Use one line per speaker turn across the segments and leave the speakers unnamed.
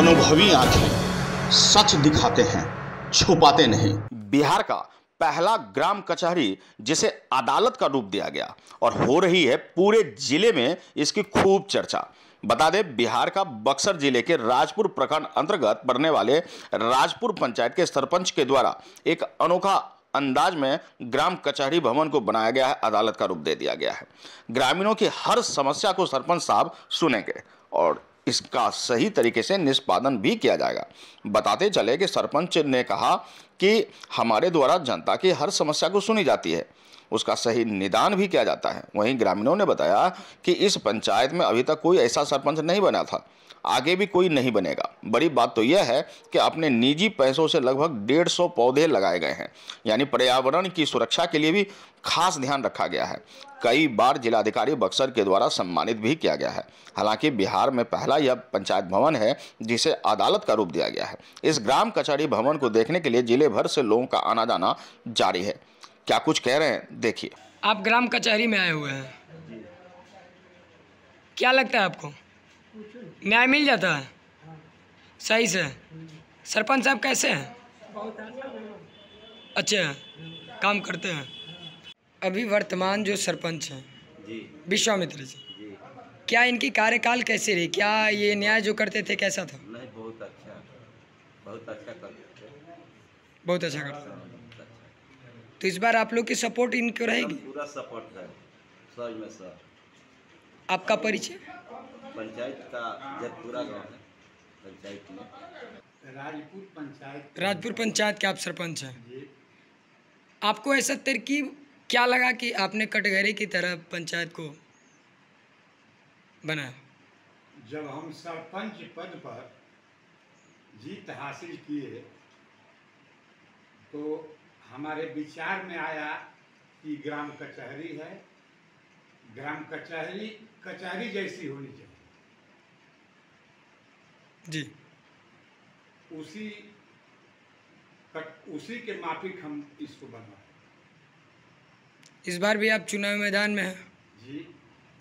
अनुभवी आंखें सच दिखाते हैं, छुपाते नहीं।
बिहार का पहला ग्राम कचहरी जिसे अदालत का रूप दिया गया और हो रही है पूरे जिले में इसकी खूब चर्चा। बता दें, बिहार का बक्सर जिले के राजपुर प्रखंड अंतर्गत पड़ने वाले राजपुर पंचायत के सरपंच के द्वारा एक अनोखा अंदाज में ग्राम कचहरी भवन को बनाया गया है, अदालत का रूप दे दिया गया है। ग्रामीणों की हर समस्या को सरपंच साहब सुनेंगे और इसका सही तरीके से निष्पादन भी किया जाएगा। बताते चले कि सरपंच ने कहा कि हमारे द्वारा जनता की हर समस्या को सुनी जाती है, उसका सही निदान भी किया जाता है। वहीं ग्रामीणों ने बताया कि इस पंचायत में अभी तक कोई ऐसा सरपंच नहीं बना था, आगे भी कोई नहीं बनेगा। बड़ी बात तो यह है कि अपने निजी पैसों से लगभग 150 पौधे लगाए गए हैं, यानी पर्यावरण की सुरक्षा के लिए भी खास ध्यान रखा गया है। कई बार जिलाधिकारी बक्सर के द्वारा सम्मानित भी किया गया है। हालांकि बिहार में पहला यह पंचायत भवन है जिसे अदालत का रूप दिया गया है। इस ग्राम कचहरी भवन को देखने के लिए जिले भर से लोगों का आना जाना जारी है। क्या कुछ कह रहे हैं, देखिए।
आप ग्राम कचहरी में आए हुए हैं, क्या लगता है आपको न्याय मिल जाता है सही से? सरपंच साहब कैसे हैं? अच्छे हैं, काम करते हैं। अभी वर्तमान जो सरपंच हैं विश्वामित्र जी, क्या इनकी कार्यकाल कैसे रही? क्या ये न्याय जो करते थे कैसा था?
नहीं, बहुत अच्छा, बहुत अच्छा करते थे।
बहुत अच्छा करते हैं। तो इस बार आप लोग की सपोर्ट इनको रहेगी?
पूरा सपोर्ट है, सर में सर।
आपका परिचय?
पंचायत का जतपुरा गांव है, पंचायत में
राजपुर पंचायत के आप सरपंच हैं। आपको ऐसा तरकीब क्या लगा कि आपने कटघरे की तरह पंचायत को बनाया?
जब हम सरपंच पद पर जीत हासिल किए तो हमारे विचार में आया कि ग्राम कचहरी है, ग्राम कचहरी कचहरी जैसी होनी चाहिए
जी।
उसी के माफिक हम इसको बनवाए।
इस बार भी आप चुनाव मैदान में हैं
जी।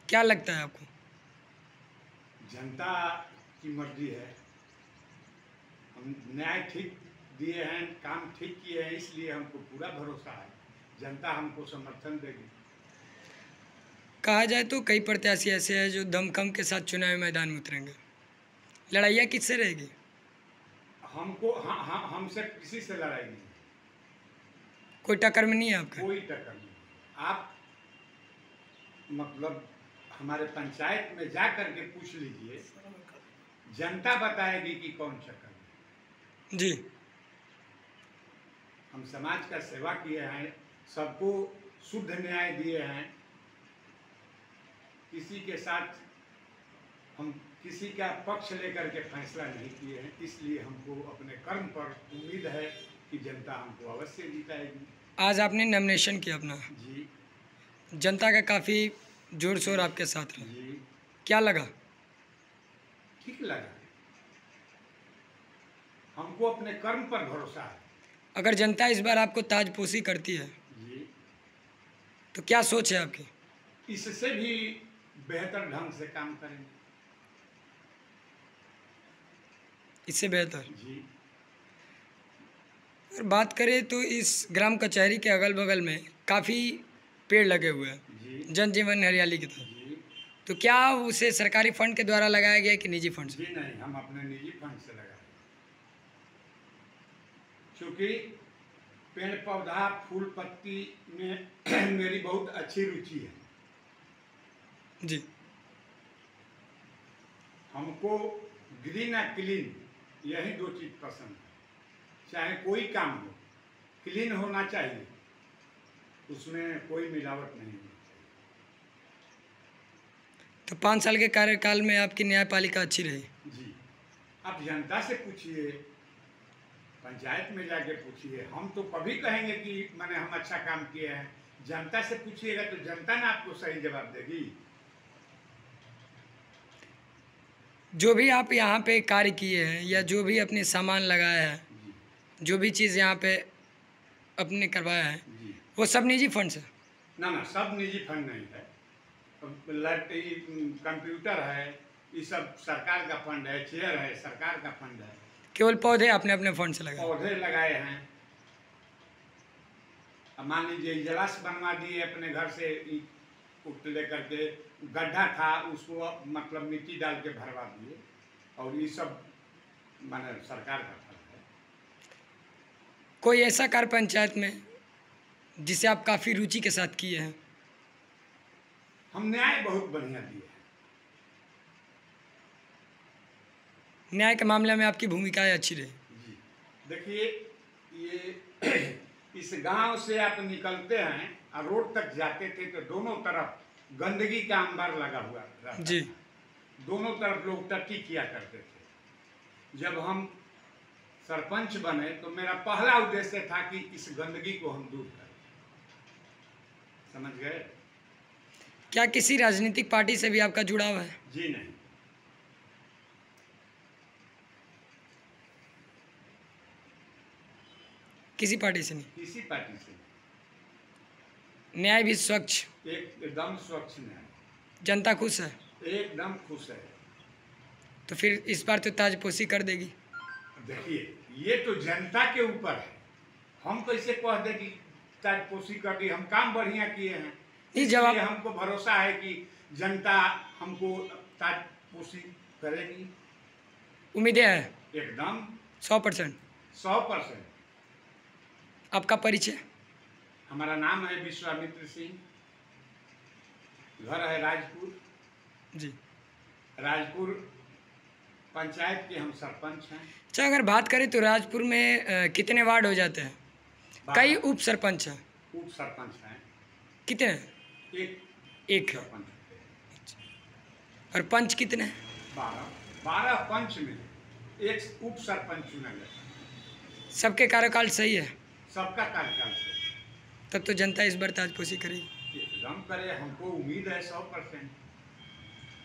क्या लगता है आपको?
जनता की मर्जी है, हम न्याय ठीक दिए हैं, काम ठीक किए हैं, इसलिए हमको पूरा भरोसा है जनता हमको समर्थन देगी।
कहा जाए तो कई प्रत्याशी ऐसे हैं जो दमखम के साथ चुनावी मैदान में उतरेंगे, लड़ाइयाँ किससे रहेगी?
हमको हमसे किसी से लड़ाई नहीं,
कोई टक्कर में नहीं है आपका?
कोई टक्कर नहीं। आप मतलब हमारे पंचायत में जा करके पूछ लीजिए, जनता बताएगी कि कौन चक्कर में।
जी।
हम समाज का सेवा किए हैं, सबको शुद्ध न्याय दिए हैं, किसी के साथ हम किसी का पक्ष लेकर के फैसला नहीं किए हैं, इसलिए हमको अपने कर्म पर उम्मीद है कि जनता हमको अवश्य जिताएगी।
आज आपने नॉमिनेशन किया अपना
जी।
जनता का काफ़ी जोर शोर आपके साथ रहा
जी।
क्या लगा?
ठीक लगा, हमको अपने कर्म पर भरोसा है।
अगर जनता इस बार आपको ताजपोशी करती है
जी,
तो क्या सोच है आपकी?
इससे भी बेहतर ढंग से काम करेंगे।
इससे बेहतर?
जी।
अगर बात करें तो इस ग्राम कचहरी के अगल बगल में काफ़ी पेड़ लगे हुए हैं,
जी।
जनजीवन हरियाली की तरह,
जी।
तो क्या उसे सरकारी फंड के द्वारा लगाया गया है कि निजी फंड से?
जी नहीं, हम अपने निजी फंड से लगाए, क्योंकि पेड़ पौधा फूल पत्ती में मेरी बहुत अच्छी रुचि है।
जी।
हमको ग्रीन और क्लीन यही दो चीज़ पसंद है। चाहे कोई काम हो, क्लीन होना चाहिए, उसमें कोई मिलावट नहीं होनी चाहिए।
तो 5 साल के कार्यकाल में आपकी न्यायपालिका अच्छी रही?
जी। आप जनता से पूछिए, पंचायत में जाके पूछिए, हम तो कभी कहेंगे कि मैंने हम अच्छा काम किए हैं। जनता से पूछिएगा तो जनता ने आपको सही जवाब देगी।
जो भी आप यहाँ पे कार्य किए हैं या जो भी अपने सामान लगाया है, जो भी चीज़ यहाँ पे अपने करवाया है, वो सब निजी फंड से?
ना, सब निजी फंड नहीं है। कंप्यूटर है, ये सब सरकार का फंड है, चेयर है सरकार का फंड है।
केवल पौधे अपने अपने फंड से लगाए?
पौधे लगाए हैं। अब मान लीजिए इजलास बनवा दिए अपने घर से, ईंट लेकर के, गड्ढा था उसको मतलब मिट्टी डाल के भरवा दिए, और ये सब माने सरकार का फंड है।
कोई ऐसा कार्य पंचायत में जिसे आप काफ़ी रुचि के साथ किए हैं?
हम न्याय बहुत बढ़िया दिए हैं।
न्याय के मामले में आपकी भूमिकाएं अच्छी रही?
जी देखिए, ये इस गांव से आप निकलते हैं और रोड तक जाते थे तो दोनों तरफ गंदगी का अंबार लगा हुआ रहता
जी।
था। दोनों तरफ लोग टट्टी किया करते थे। जब हम सरपंच बने तो मेरा पहला उद्देश्य था कि इस गंदगी को हम दूर करें। समझ गए?
क्या किसी राजनीतिक पार्टी से भी आपका जुड़ाव है?
जी नहीं।
किसी पार्टी से नहीं?
किसी पार्टी से
न्याय भी स्वच्छ?
एकदम स्वच्छ न्याय।
जनता खुश है?
एकदम खुश है।
तो फिर इस बार तो ताजपोशी कर देगी?
देखिए, ये तो जनता के ऊपर है। हम कैसे कह दे कि ताजपोशी कर दी? हम काम बढ़िया किए हैं, इसलिए हमको भरोसा है कि जनता हमको ताजपोशी करेगी।
उम्मीदें है?
एकदम
100%।
100%।
आपका परिचय?
हमारा नाम है विश्वामित्र सिंह, घर है राजपुर।
जी।
राजपुर पंचायत के हम सरपंच हैं।
अच्छा, अगर बात करें तो राजपुर में कितने वार्ड हो जाते हैं? कई उप सरपंच हैं।
उप सरपंच हैं।
कितने? एक है।
सरपंच।
और पंच कितने?
12 पंच में एक उप सरपंच चुना गया।
सबके कार्यकाल सही है?
सबका कार्यकाल से।
तब तो जनता इस बार ताजपोशी करेगी?
एकदम करे, हमको उम्मीद है 100%।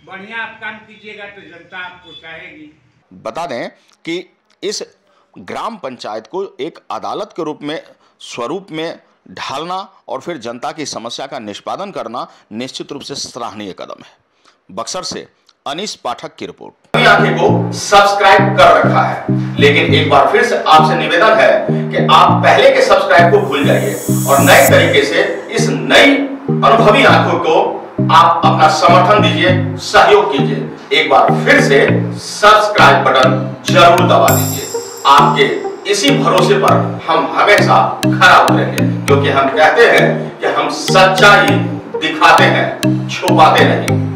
बढ़िया आप काम कीजिएगा तो जनता आपको चाहेगी।
बता दें कि इस ग्राम पंचायत को एक अदालत के रूप में स्वरूप में ढालना और फिर जनता की समस्या का निष्पादन करना निश्चित रूप से सराहनीय कदम है। बक्सर से अनीस पाठक की रिपोर्ट। आंखें को सब्सक्राइब कर रखा है, लेकिन एक बार फिर से आपसे निवेदन है कि आप पहले के सब्सक्राइब को भूल जाइए और नए तरीके से इस नई अनुभवी आंखों को आप अपना समर्थन दीजिए, सहयोग कीजिए। एक बार फिर से सब्सक्राइब बटन जरूर दबा दीजिए। आपके इसी भरोसे पर हम हमेशा खरा उतरेंगे, क्योंकि हम कहते हैं कि हम सच्चाई दिखाते हैं, छुपाते नहीं।